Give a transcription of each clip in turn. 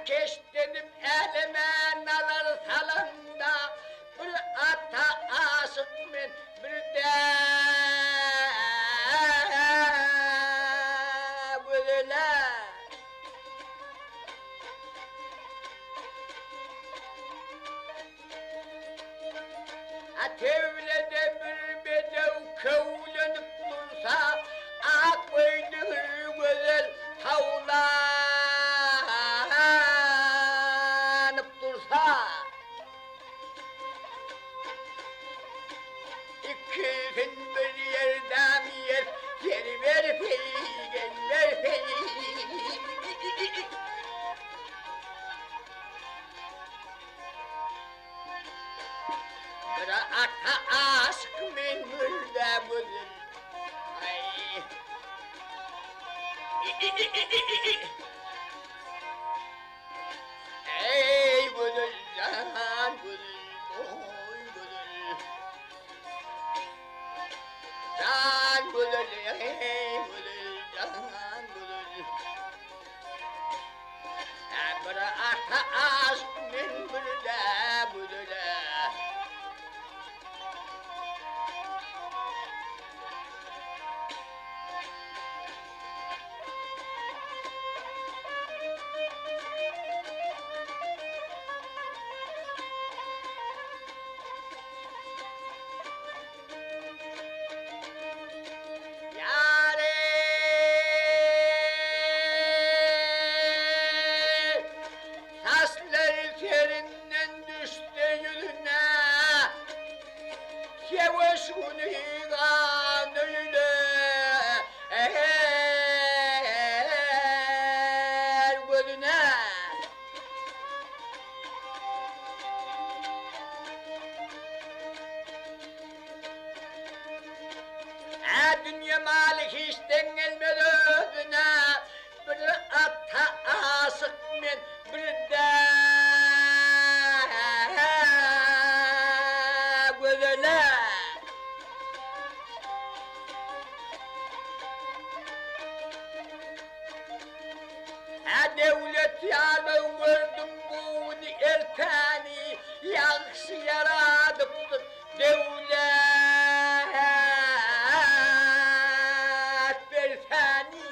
Akeş dedim elime nalar salında, bir ata aşık men, bir de böyle. Tevlede bir bedev kavlanıp dursa, akbaydır güzel tavlanıp dursa. İkizin bir yerden yer ver peygamber pey. Bir ata aşk men mürde budur. Ay. Ey budur can budur, oy budur. Can budur, ey budur, can budur. Bir ata aşk men mürde budur. Tasları terinden düştü yüzüne, yavaş uyuyan öyle gözüne. Dünya malı hiçten gelmedi özüne, bir ata aşık men, bir de gözüne. Devlet yanı gördüm bunu erteni, yakşı yaradıptır devlet bersani.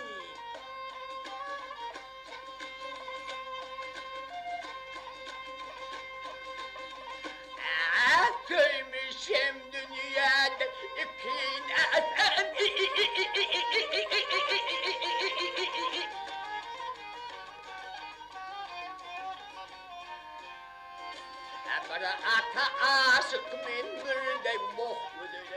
Söymüşüm dünyada ipin bir ata aşık men bir de muhbudur.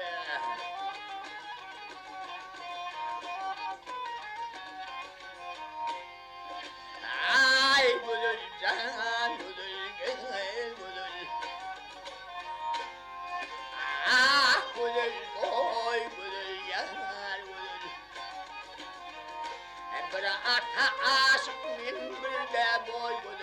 Ay budur can budur, güzel budur. Ah budur, oy budur, yar budur. Bir ata aşık men bir de boy budur.